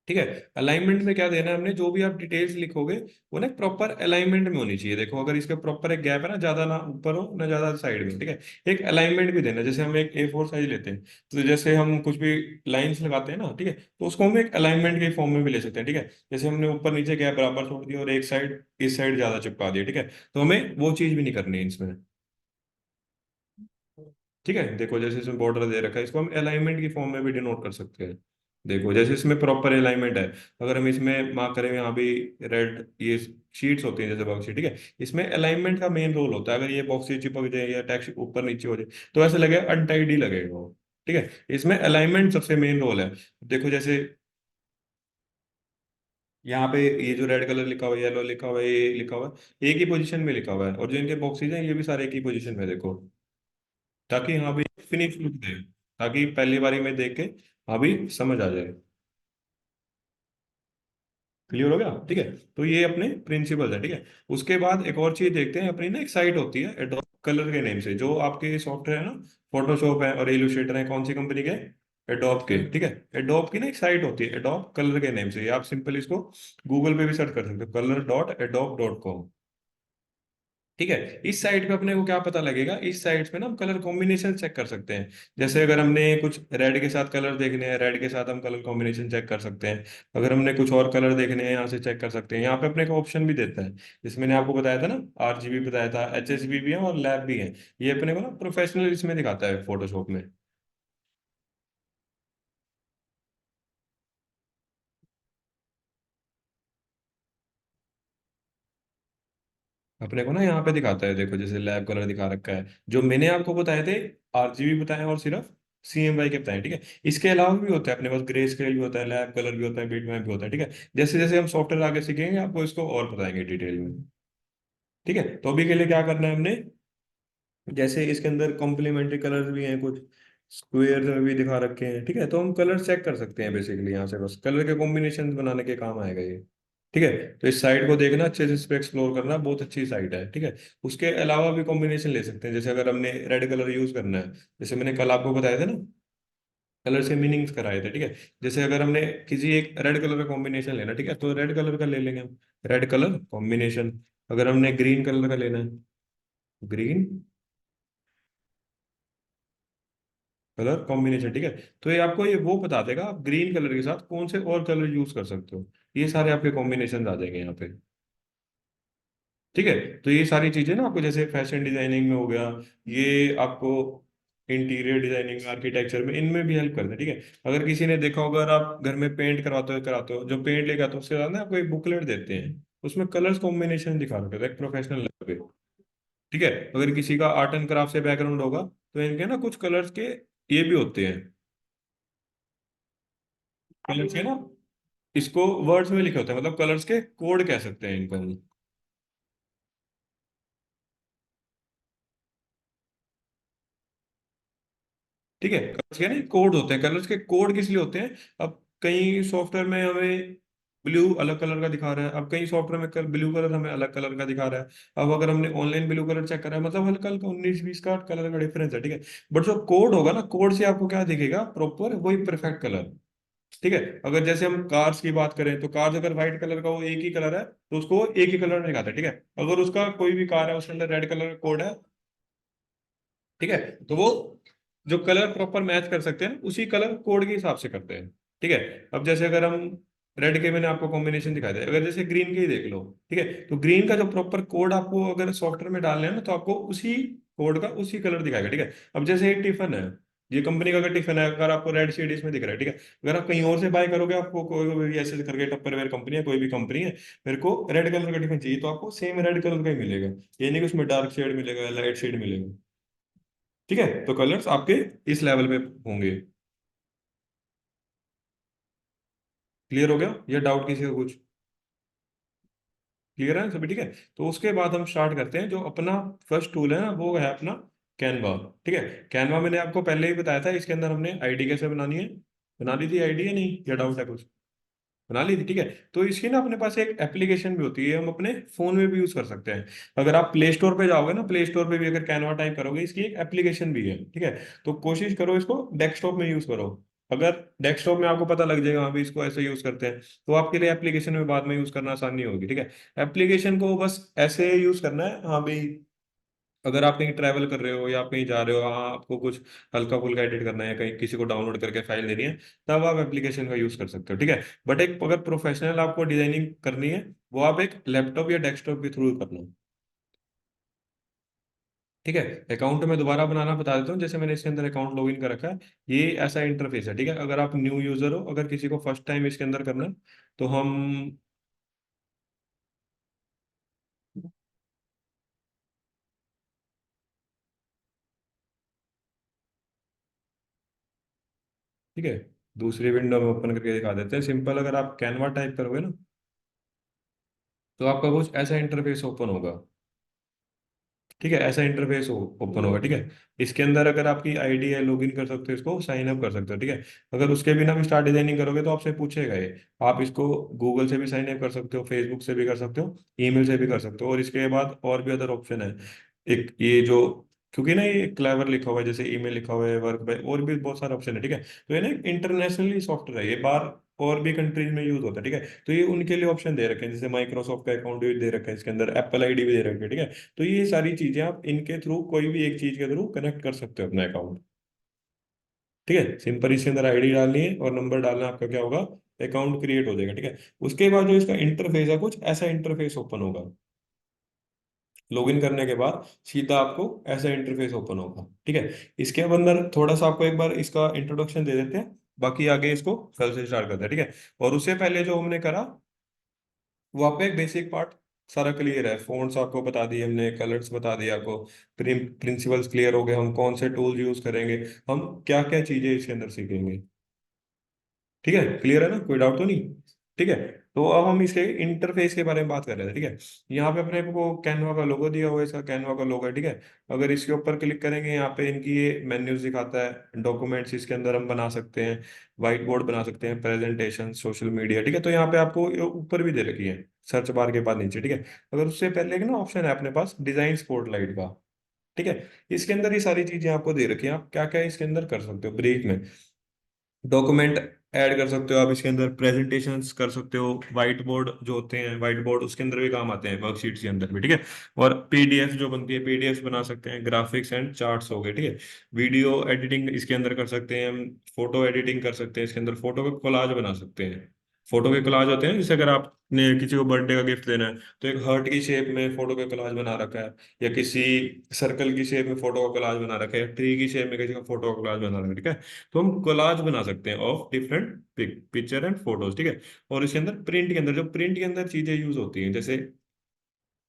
ठीक है, अलाइनमेंट में क्या देना है हमने, जो भी आप डिटेल्स लिखोगे वो ना प्रॉपर अलाइनमेंट में होनी चाहिए। देखो अगर इसके प्रॉपर एक गैप है ना, ज्यादा ना ऊपर हो ना ज्यादा साइड में, ठीक है। एक अलाइनमेंट भी देना है। जैसे हम एक A4 साइज लेते हैं, तो जैसे हम कुछ भी लाइंस लगाते हैं ना, ठीक है, तो उसको हम एक अलाइनमेंट के फॉर्म में भी ले सकते हैं, ठीक है। जैसे हमने ऊपर नीचे गैप बराबर छोड़ दिया और एक साइड इस साइड ज्यादा चिपका दिया, ठीक है, तो हमें वो चीज भी नहीं करनी है इसमें। ठीक है, देखो जैसे इसमें बॉर्डर दे रखा है, इसको हम अलाइनमेंट की फॉर्म में भी डिनोट कर सकते हैं। देखो जैसे इसमें प्रॉपर अलाइनमेंट है, अगर हम इसमें मार्क करें यहाँ भी रेड, ये शीट्स होती हैं जैसे बॉक्स शीट, ठीक है, इसमें अलाइनमेंट का मेन रोल होता है। अगर ये बॉक्स चिपक जाए या टेक्स्ट ऊपर नीचे हो जाए तो ऐसे लगेगा अनटाइडी लगेगा वो। ठीक है, इसमें अलाइनमेंट सबसे मेन रोल है। देखो जैसे यहाँ पे ये जो रेड कलर लिखा हुआ है, येलो लिखा हुआ है, ये लिखा हुआ है, एक ही पोजीशन में लिखा हुआ है, और जो इनके बॉक्सेज हैं ये भी सारे एक ही पोजीशन में, देखो, ताकि हाँ भी फिनिश लुक दे, ताकि पहली बारी में देख के हाँ भी समझ आ जाए। क्लियर हो गया, ठीक है। तो ये अपने प्रिंसिपल है, ठीक है। उसके बाद एक और चीज देखते हैं अपनी ना, एक साइट होती है एडोब कलर के नेम से, जो आपके सॉफ्टवेयर है ना, फोटोशॉप है और इलस्ट्रेटर है, कौन सी कंपनी के, एडोब के, ठीक है। एडोब की ना एक साइट होती है एडोब कलर के नेम से, आप सिंपल इसको गूगल पे भी सर्च कर सकते हो, color.adobe.com। ठीक है, इस साइट पे अपने को क्या पता लगेगा, इस साइट पे ना हम कलर कॉम्बिनेशन चेक कर सकते हैं। जैसे अगर हमने कुछ रेड के साथ कलर देखने हैं, रेड के साथ हम कलर कॉम्बिनेशन चेक कर सकते हैं। अगर हमने कुछ और कलर देखने हैं, यहाँ से चेक कर सकते हैं। यहाँ पे अपने को ऑप्शन भी देता है, जिसमें मैंने आपको बताया था ना, RGB बताया था, HSV भी है और लैब भी है। ये अपने को ना प्रोफेशनल इसमें दिखाता है फोटोशॉप में। अपने को ना यहाँ पे दिखाता है, देखो जैसे लैब कलर दिखा रखा है, जो मैंने आपको बताए थे RGB बताए और सिर्फ CMY के बताए, ठीक है। इसके अलावा भी होता है अपने पास, ग्रे स्केल भी होता है, लैब कलर भी होता है, बीट मैप भी होता है, ठीक है। जैसे जैसे हम सॉफ्टवेयर आगे सीखेंगे आपको इसको और बताएंगे डिटेल में। ठीक है, तो अभी के लिए क्या करना है हमने, जैसे इसके अंदर कॉम्प्लीमेंट्री कलर्स भी हैं कुछ, स्क्वायर में भी दिखा रखे हैं, ठीक है, तो हम कलर चेक कर सकते हैं बेसिकली यहाँ से, बस कलर के कॉम्बिनेशन बनाने के काम आएगा ये। ठीक है, तो इस साइट को देखना अच्छे से, इस पे एक्सप्लोर करना, बहुत अच्छी साइट है, ठीक है। उसके अलावा भी कॉम्बिनेशन ले सकते हैं, जैसे अगर हमने रेड कलर यूज करना है, जैसे मैंने कल आपको बताया था ना, कलर से मीनिंग्स कराए थे, ठीक है। जैसे अगर हमने किसी एक रेड कलर का कॉम्बिनेशन लेना, ठीक है, तो रेड कलर का ले लेंगे हम, रेड कलर कॉम्बिनेशन। अगर हमने ग्रीन कलर का लेना है, ग्रीन कलर कॉम्बिनेशन, ठीक है। तो ये आपको ये वो बता देगा आप ग्रीन कलर के साथ कौन से और कलर यूज कर सकते हो, ये सारे आपके कॉम्बिनेशन आ जाएंगे यहाँ पे। ठीक है, तो ये सारी चीजें ना आपको, जैसे फैशन डिजाइनिंग में हो गया, ये आपको इंटीरियर डिजाइनिंग आर्किटेक्चर में, इनमें भी हेल्प करते हैं, ठीक है। अगर किसी ने देखा होगा, अगर आप घर में पेंट करवाते हो, जो पेंट लेके आते हो उसके साथ ना आपको एक बुकलेट देते हैं, उसमें कलर्स कॉम्बिनेशन दिखा रखे हैं एक प्रोफेशनल लेवल पे। ठीक है, अगर किसी का आर्ट एंड क्राफ्ट से बैकग्राउंड होगा, तो इनके ना कुछ कलर्स के ये भी होते हैं, कलर्स के ना, इसको वर्ड्स में लिखे होते हैं, मतलब कलर्स के कोड कह सकते हैं इनको हम। ठीक है, कलर्स के ना कोड होते हैं, कलर्स के कोड किस लिए होते हैं, अब कई सॉफ्टवेयर में हमें ब्लू अलग कलर का दिखा रहा है, अब कई सॉफ्टवेयर में ब्लू कलर हमें अलग कलर का दिखा रहा है। अब अगर हमने ऑनलाइन ब्लू कलर चेक करा है, मतलब हल्का हल्का 19-20 का कलर का डिफरेंस है, ठीक है। बट जो कोड होगा ना, कोड से आपको क्या दिखेगा, प्रॉपर वही परफेक्ट कलर। ठीक है, अगर जैसे हम कार्स की बात करें, तो कार्स अगर व्हाइट कलर का वो एक ही कलर है, तो उसको वो एक ही कलर में दिखाता है, ठीक है। अगर उसका कोई भी कार है उसके अंदर रेड कलर का कोड है, ठीक है, तो वो जो कलर प्रॉपर मैच कर सकते हैं उसी कलर कोड के हिसाब से करते हैं। ठीक है, अब जैसे अगर हम रेड के मैंने आपको कॉम्बिनेशन दिखाया था, अगर जैसे ग्रीन के ही देख लो, ठीक है, तो ग्रीन का जो प्रॉपर कोड आपको अगर सॉफ्टवेयर में डालना है ना, तो आपको उसी कोड का उसी कलर दिखाएगा, ठीक है। अब जैसे ये टिफिन है, ये कंपनी का अगर टिफिन है, अगर आपको रेड शेड इसमें दिख रहा है, ठीक है, अगर आप कहीं और से बाय करोगे, आपको कोई भी ऐसे करके टप्परवेयर कंपनी है, कोई भी कंपनी है, मेरे को रेड कलर का टिफिन चाहिए, तो आपको सेम रेड कलर का ही मिलेगा, ये नहीं कि उसमें डार्क शेड मिलेगा, लाइट शेड मिलेगा, ठीक है। तो कलर्स आपके इस लेवल पे होंगे। क्लियर हो गया, या डाउट किसी का कुछ? क्लियर है सभी, ठीक है। तो उसके बाद हम स्टार्ट करते हैं, जो अपना फर्स्ट टूल है ना, वो है अपना कैनवा, ठीक है। कैनवा मैंने आपको पहले ही बताया था, इसके अंदर हमने आईडी कैसे बनानी है, बना ली थी आईडी या नहीं, या डाउट है कुछ? बना ली थी, ठीक है। तो इसकी ना अपने पास एक एप्लीकेशन भी होती है, हम अपने फोन में भी यूज कर सकते हैं। अगर आप प्ले स्टोर पे जाओगे ना, प्ले स्टोर पे भी अगर कैनवा टाइप करोगे, इसकी एक एप्लीकेशन भी है, ठीक है। तो कोशिश करो इसको डेस्कटॉप में यूज करो। अगर डेस्कटॉप में आपको पता लग जाएगा हाँ भी इसको ऐसे यूज करते हैं, तो आपके लिए एप्लीकेशन में बाद में यूज करना आसानी होगी, ठीक है। एप्लीकेशन को बस ऐसे यूज करना है, हाँ भाई, अगर आप कहीं ट्रैवल कर रहे हो या आप कहीं जा रहे हो, हाँ आपको कुछ हल्का फुल्का एडिट करना है, कहीं किसी को डाउनलोड करके फाइल देनी है, तब आप एप्लीकेशन का यूज कर सकते हो, ठीक है। बट एक अगर प्रोफेशनल आपको डिजाइनिंग करनी है, वो आप एक लैपटॉप या डेस्कटॉप के थ्रू करना, ठीक है। अकाउंट में दोबारा बनाना बता देता हूँ, जैसे मैंने इसके अंदर अकाउंट लॉगिन कर रखा है, ये ऐसा इंटरफेस है, ठीक है। अगर आप न्यू यूजर हो, अगर किसी को फर्स्ट टाइम इसके अंदर करना है, तो हम, ठीक है, दूसरी विंडो में ओपन करके दिखा देते हैं। सिंपल, अगर आप कैनवा टाइप करोगे ना, तो आपका कुछ ऐसा इंटरफेस ओपन होगा, ठीक है, ऐसा इंटरफेस ओपन होगा, ठीक है। इसके अंदर अगर आपकी आईडी है, लॉगिन कर सकते हो, इसको साइन अप कर सकते हो, ठीक है। अगर उसके बिना भी स्टार्ट डिजाइनिंग करोगे, तो आपसे पूछेगा ये, आप इसको गूगल से भी साइन अप कर सकते हो, फेसबुक से भी कर सकते हो, ईमेल से भी कर सकते हो, और इसके बाद और भी अदर ऑप्शन है। एक ये जो, क्योंकि ना ये क्लेवर लिखा हुआ है, जैसे ईमेल लिखा हुआ है, वर्क बाय, और भी बहुत सारे ऑप्शन है, ठीक है। तो ये ना इंटरनेशनली सॉफ्टवेयर है, ये बाहर और भी कंट्रीज में यूज होता है, ठीक है। तो ये उनके लिए ऑप्शन दे रखे हैं, जैसे माइक्रोसॉफ्ट का अकाउंट भी दे रखा है, इसके अंदर एप्पल आईडी भी दे रखी है, ठीक है। तो ये सारी चीजें आप इनके थ्रू, कोई भी एक चीज के थ्रू कनेक्ट कर सकते हो अपना अकाउंट, ठीक है। सिंपल इसके अंदर आईडी डालनी है और नंबर डालना है, आपका क्या होगा, अकाउंट क्रिएट हो जाएगा, ठीक है। उसके बाद जो इसका इंटरफेस है, कुछ ऐसा इंटरफेस ओपन होगा, लॉगिन करने के बाद सीधा आपको ऐसा इंटरफेस ओपन होगा, ठीक है। इसके अंदर थोड़ा सा आपको एक बार इसका इंट्रोडक्शन दे देते हैं, बाकी आगे इसको कल से स्टार्ट करते हैं, ठीक है। और उससे पहले जो हमने करा, वो आपका एक बेसिक पार्ट सारा क्लियर है, फोन्ट्स आपको बता दिए हमने, कलर्स बता दिए आपको, प्रिंसिपल्स क्लियर हो गए, हम कौन से टूल यूज करेंगे, हम क्या क्या चीजें इसके अंदर सीखेंगे, ठीक है। क्लियर है ना, कोई डाउट तो नहीं? ठीक है। तो अब हम इसके इंटरफेस के बारे में बात कर रहे थे, ठीक है। यहाँ पे अपने को कैनवा का लोगो दिया हुआ है, इसका कैनवा का लोगो है, ठीक है। अगर इसके ऊपर क्लिक करेंगे, यहाँ पे इनकी ये मेन्यूज दिखाता है, डॉक्यूमेंट्स इसके अंदर हम बना सकते हैं, व्हाइट बोर्ड बना सकते हैं, प्रेजेंटेशन, सोशल मीडिया, ठीक है। तो यहाँ पे आपको ये ऊपर भी दे रखी है, सर्च बार के बाद नीचे, ठीक है। अगर उससे पहले एक ना ऑप्शन है अपने पास डिजाइन स्पॉटलाइट का, ठीक है। इसके अंदर ये सारी चीजें आपको दे रखी हैं, आप क्या क्या इसके अंदर कर सकते हो ब्रीफ में। डॉक्यूमेंट ऐड कर सकते हो आप इसके अंदर, प्रेजेंटेशंस कर सकते हो, व्हाइट बोर्ड जो होते हैं, व्हाइट बोर्ड उसके अंदर भी काम आते हैं, वर्कशीट्स के अंदर भी, ठीक है। और पीडीएफ जो बनती है, पीडीएफ बना सकते हैं, ग्राफिक्स एंड चार्ट्स हो गए, ठीक है। वीडियो एडिटिंग इसके अंदर कर सकते हैं हम, फोटो एडिटिंग कर सकते हैं इसके अंदर, फोटो के कोलाज बना सकते हैं। फोटो के कोलाज होते हैं, जैसे अगर आपने किसी को बर्थडे का गिफ्ट देना है, तो एक हार्ट की शेप में फोटो का कोलाज बना रखा है, या किसी सर्कल की शेप में फोटो का कोलाज बना रखा है, ट्री की शेप में किसी का फोटो का कोलाज बना रखा है, ठीक है। तो हम कोलाज बना सकते हैं of different picture and photos, ठीक है। और इसके अंदर प्रिंट के अंदर, जो प्रिंट के अंदर चीजें यूज होती हैं, जैसे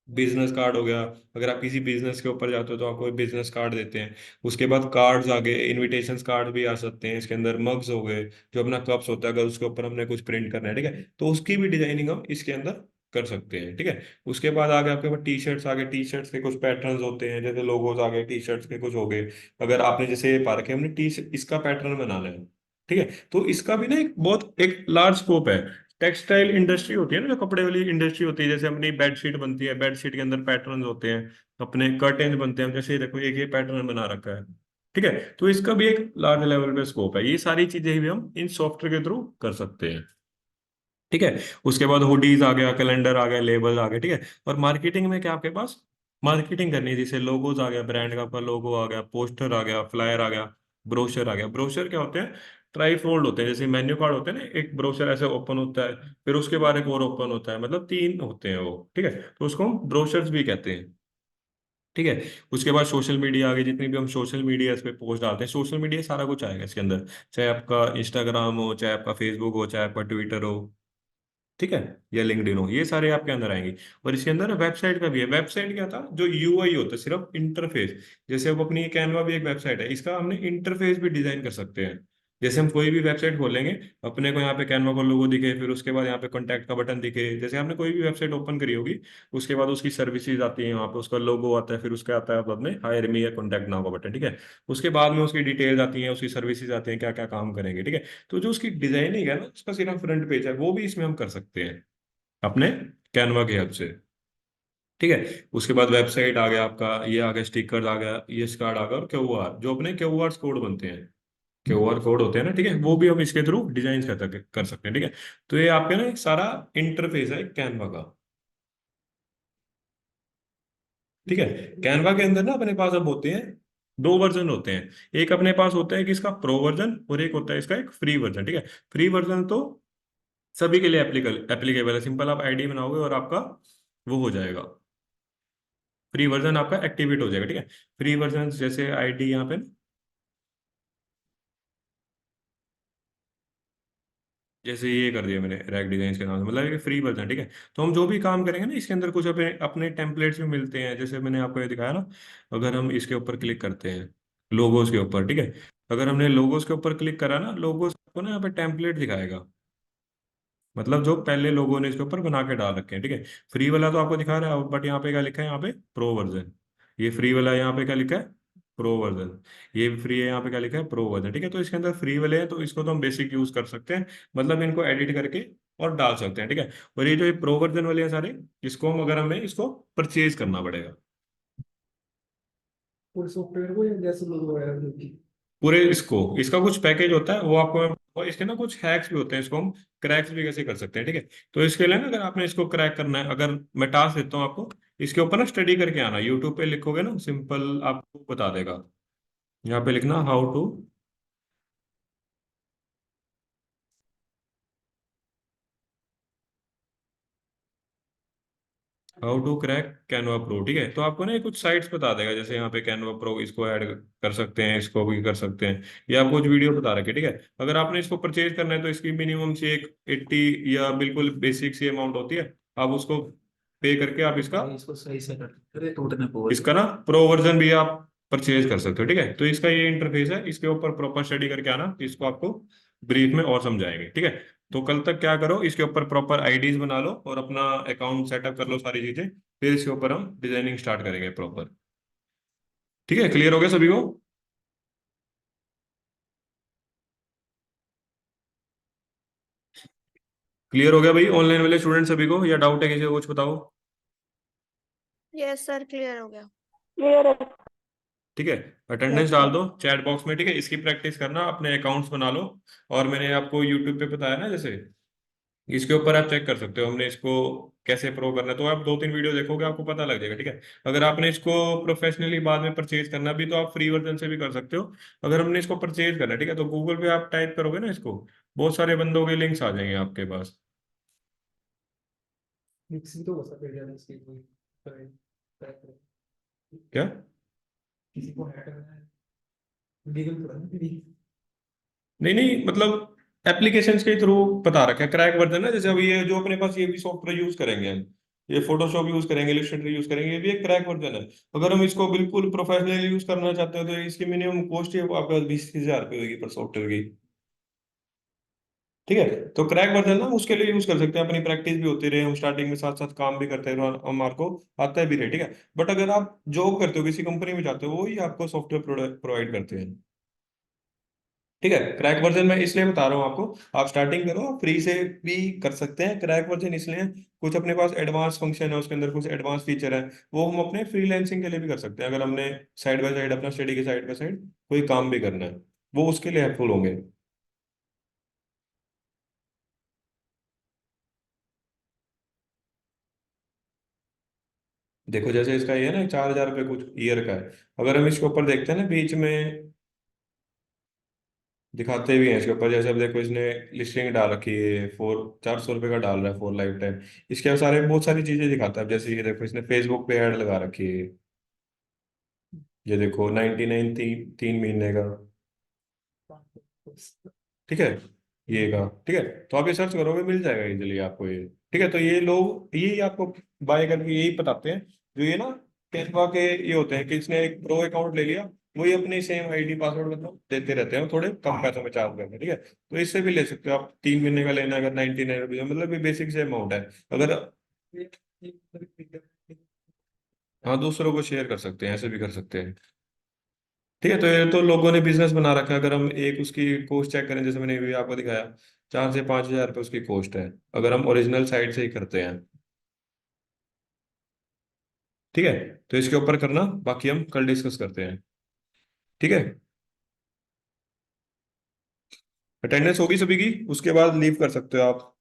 बिजनेस कार्ड हो गया, अगर आप किसी बिजनेस के ऊपर जाते हो, तो आपको बिजनेस कार्ड देते हैं। उसके बाद कार्ड्स आ गए, इनविटेशन कार्ड भी आ सकते हैं इसके अंदर, मग्स हो गए, जो अपना कप्स होता है, अगर उसके ऊपर हमने कुछ प्रिंट करना है, ठीक है, तो उसकी भी डिजाइनिंग हम इसके अंदर कर सकते हैं, ठीक है। उसके बाद आगे आपके पास टी शर्ट्स आ गए, टी शर्ट्स के कुछ पैटर्न्स होते हैं, जैसे लोगोज आ गए, टी शर्ट्स के कुछ हो गए। अगर आपने जैसे ये पा रखे, हमने टी इसका पैटर्न बनाना है, ठीक है, तो इसका भी ना एक बहुत एक लार्ज स्कोप है। टेक्सटाइल इंडस्ट्री होती है ना, जो कपड़े वाली इंडस्ट्री होती है, जैसे अपनी बेडशीट बनती है, बेडशीट के अंदर पैटर्न होते हैं, अपने कर्टेन बनते हैं, जैसे ये देखो एक ये पैटर्न बना रखा है, ठीक है। तो इसका भी एक लार्ज लेवल पे स्कोप है, ये सारी चीजें भी हम इन सॉफ्टवेयर के थ्रू कर सकते हैं, ठीक है। उसके बाद हुडीज आ गया, कैलेंडर आ गया, लेबल आ गया, ठीक है। और मार्केटिंग में क्या आपके पास मार्केटिंग करनी है, जैसे लोगोज आ गया, ब्रांड का आपका लोगो आ गया, पोस्टर आ गया, फ्लायर आ गया, ब्रोशर आ गया। ब्रोशर क्या होते हैं, ट्राई फोल्ड होते हैं, जैसे मेन्यू कार्ड होते हैं ना, एक ब्रोशर ऐसे ओपन होता है, फिर उसके बाद एक और ओपन होता है, मतलब तीन होते हैं वो, ठीक है, तो उसको हम ब्रोशर्स भी कहते हैं। ठीक है। उसके बाद सोशल मीडिया आ गई, जितनी भी हम सोशल मीडिया इस पे पोस्ट डालते हैं, सोशल मीडिया सारा कुछ आएगा इसके अंदर, चाहे आपका इंस्टाग्राम हो, चाहे आपका फेसबुक हो, चाहे आपका ट्विटर हो, ठीक है, या लिंक्डइन हो, ये सारे आपके अंदर आएंगे। और इसके अंदर वेबसाइट का भी है। वेबसाइट क्या था, जो यूआई होता है, सिर्फ इंटरफेस, जैसे अब अपनी कैनवा भी एक वेबसाइट है, इसका हमने इंटरफेस भी डिजाइन कर सकते हैं। जैसे हम कोई भी वेबसाइट खोलेंगे, अपने को यहाँ पे कैनवा का लोगो दिखे, फिर उसके बाद यहाँ पे कॉन्टैक्ट का बटन दिखे, जैसे आपने कोई भी वेबसाइट ओपन करी होगी, उसके बाद उसकी सर्विसेज आती है, वहाँ पे उसका लोगो आता है, फिर उसका आता है बाद में हायर मी या कॉन्टैक्ट नाउ का बटन, ठीक है। उसके बाद में उसकी डिटेल्स आती हैं, उसकी सर्विसेज आती हैं, क्या क्या काम करेंगे, ठीक है। तो जो उसकी डिजाइनिंग है ना, उसका सिर्फ फ्रंट पेज है, वो भी इसमें हम कर सकते हैं अपने कैनवा की हेल्प से, ठीक है। उसके बाद वेबसाइट आ गया आपका, ये आ गया स्टिकर आ गया, ये कार्ड आ गया, और क्यूआर, जो अपने क्यूआर कोड बनते हैं, क्यूआर कोड होते हैं ना, ठीक है, वो भी हम इसके थ्रू डिजाइन कर सकते हैं, ठीक है। तो ये आपके ना एक सारा इंटरफेस है कैनवा का, ठीक है। कैनवा के अंदर ना अपने पास अब होते हैं दो वर्जन होते हैं। एक अपने पास होता है कि इसका प्रो वर्जन, और एक होता है इसका एक फ्री वर्जन, ठीक है। फ्री वर्जन तो सभी के लिए एप्लीकेबल है, सिंपल आप आईडी बनाओगे और आपका वो हो जाएगा, फ्री वर्जन आपका एक्टिवेट हो जाएगा, ठीक है। फ्री वर्जन जैसे आईडी यहाँ पे, जैसे ये कर दिया मैंने रैक डिजाइन के नाम से, मतलब ये फ्री वर्जन, ठीक है। तो हम जो भी काम करेंगे ना, इसके अंदर कुछ अपने अपने टेम्पलेट्स भी मिलते हैं, जैसे मैंने आपको ये दिखाया ना, अगर हम इसके ऊपर क्लिक करते हैं, लोगोस के ऊपर, ठीक है, अगर हमने लोगोस के ऊपर क्लिक करा ना, लोगोस को ना यहाँ पे टेम्पलेट दिखाएगा, मतलब जो पहले लोगों ने इसके ऊपर बना के डाल रखे हैं, ठीक है। फ्री वाला तो आपको दिखा रहा है, बट यहाँ पे क्या लिखा है, यहाँ पे प्रो वर्जन, ये फ्री वाला यहाँ पे क्या लिखा है, प्रो वर्जन, ये भी फ्री है, यहाँ पे क्या लिखा है, प्रो वर्जन, ठीक है। तो इसके अंदर फ्री वाले हैं, तो इसको तो हम बेसिक यूज कर सकते हैं, मतलब इनको एडिट करके और डाल सकते हैं, ठीक है। और ये जो ये प्रो वर्जन वाले हैं सारे, इसको हम अगर हमें इसको परचेज करना पड़ेगा, पूरे सॉफ्टवेयर को, या जैसे लोग वगैरह पूरे इसको, इसका कुछ पैकेज होता है वो आपको, और इसके ना कुछ हैक्स भी होते हैं, इसको हम क्रैक्स भी कैसे कर सकते हैं, ठीक है। तो इसके लिए ना, अगर आपने इसको क्रैक करना है, अगर मैं टास्क देता हूँ आपको, इसके ऊपर ना स्टडी करके आना, यूट्यूब पे लिखोगे ना, सिंपल आपको बता देगा, यहाँ पे लिखना how to crack Canva pro, ठीक है। तो आपको ना ये कुछ साइट्स बता देगा, जैसे यहाँ पे कैनवा प्रो, इसको ऐड कर सकते हैं, इसको भी कर सकते हैं, ये आपको कुछ वीडियो बता रखे, ठीक है। अगर आपने इसको परचेज करना है, तो इसकी मिनिमम से एक 80 या बिल्कुल बेसिक सी अमाउंट होती है, आप उसको पे करके आप इसका इसको सही से कर, अरे टूटने को इसका ना प्रो वर्जन भी आप परचेज कर सकते हो, ठीक है। तो इसका ये इंटरफेस है, इसके ऊपर प्रॉपर स्टडी करके आना, इसको आपको ब्रीफ में और समझाएंगे, ठीक है। तो कल तक क्या करो, इसके ऊपर प्रॉपर आईडीज बना लो और अपना अकाउंट सेटअप कर लो, सारी चीजें, फिर इसके ऊपर हम डिजाइनिंग स्टार्ट करेंगे प्रॉपर, ठीक है। क्लियर हो गया सभी को? क्लियर हो गया भाई, ऑनलाइन वाले स्टूडेंट सभी को, या डाउट है किसी को, कुछ बताओ। यस सर, क्लियर हो गया। ठीक है, अटेंडेंस डाल दो चैट बॉक्स में, ठीक है। इसकी प्रैक्टिस करना, अपने अकाउंट्स बना लो, और मैंने आपको यूट्यूब पे बताया ना, जैसे इसके ऊपर आप चेक कर सकते हो हमने इसको कैसे प्रो करना है, तो आप दो तीन वीडियो देखोगे, आपको पता लग जाएगा, ठीक है। अगर आपने इसको प्रोफेशनली बाद में परचेज करना भी, तो आप फ्री वर्जन से भी कर सकते हो। अगर हमने इसको परचेज करना है, ठीक है, तो गूगल पे आप टाइप करोगे ना इसको, बहुत सारे बंदों के लिंक्स आ जाएंगे आपके पास। मिक्सिंग तो हो सकता है इसकी कोई क्या? किसी को हैक करना है, लीगल तो नहीं। नहीं नहीं, मतलब एप्लीकेशंस के थ्रू बता रखा है क्रैक वर्जन है, जैसे अभी ये जो अपने पास ये भी सॉफ्टवेयर यूज करेंगे हम, ये फोटोशॉप यूज करेंगे, इलस्ट्रेटर यूज करेंगे, ये भी एक क्रैक वर्जन है। अगर हम इसको बिल्कुल प्रोफेशनली यूज करना चाहते हो, तो इसकी मिनिमम कॉस्ट ही आपके पास 20,000 रुपये होगी पर सॉफ्टवेयर की, ठीक है। तो क्रैक वर्जन ना उसके लिए यूज कर सकते हैं, अपनी प्रैक्टिस भी होती रहे, हम स्टार्टिंग में साथ साथ काम भी करते रहे, और हमारे को आता है भी रहे, ठीक है। बट अगर आप जॉब करते हो, किसी कंपनी में जाते हो, वो ही आपको सॉफ्टवेयर प्रोवाइड करते हैं, ठीक है। क्रैक वर्जन मैं इसलिए बता रहा हूँ आपको, आप स्टार्टिंग करो, आप फ्री से भी कर सकते हैं क्रैक वर्जन, इसलिए कुछ अपने पास एडवांस फंक्शन है, उसके अंदर कुछ एडवांस फीचर है, वो हम अपने फ्रीलैंसिंग के लिए भी कर सकते हैं, अगर हमने साइड बाय साइड अपना स्टडी के साइड बाय साइड कोई काम भी करना है, वो उसके लिए हेल्पफुल होंगे। देखो जैसे इसका ये है ना, 4,000 रुपये कुछ ईयर का है, अगर हम इसके ऊपर देखते हैं ना बीच में, दिखाते भी हैं इसके ऊपर, जैसे अब देखो इसने लिस्टिंग डाल रखी है 400 रुपये का डाल रहा है फॉर लाइफ टाइम। इसके सारे बहुत सारी चीजें दिखाता है, अब जैसे ये देखो इसने फेसबुक पे ऐड लगा रखी है, ये देखो 99 तीन महीने का। ठीक है, ये का ठीक है। तो आप ये सर्च करोगे मिल जाएगा इजीली आपको ये। ठीक है, तो ये लोग यही आपको बाय करके यही बताते हैं, जो ये ना कैनवा के ये होते हैं कि इसने एक प्रो अकाउंट ले लिया, वही अपनी सेम आईडी पासवर्ड मतलब देते रहते हैं, थोड़े कम पैसों में चार्ज करते हैं। ठीक है, तो इससे भी ले सकते हो आप, 3 महीने का लेना है अगर 99 रुपये, मतलब ये बेसिक से अमाउंट है। अगर हाँ, दूसरों को शेयर कर सकते हैं, ऐसे भी कर सकते हैं। ठीक है, तो ये तो लोगों ने बिजनेस बना रखा है। अगर हम एक उसकी कोस्ट चेक करें, जैसे मैंने अभी आपको दिखाया, 4 से 5 हज़ार रुपये उसकी कोस्ट है, अगर हम ओरिजिनल साइट से ही करते हैं। ठीक है, तो इसके ऊपर करना, बाकी हम कल डिस्कस करते हैं। ठीक है, अटेंडेंस होगी सभी की, उसके बाद लीव कर सकते हो आप।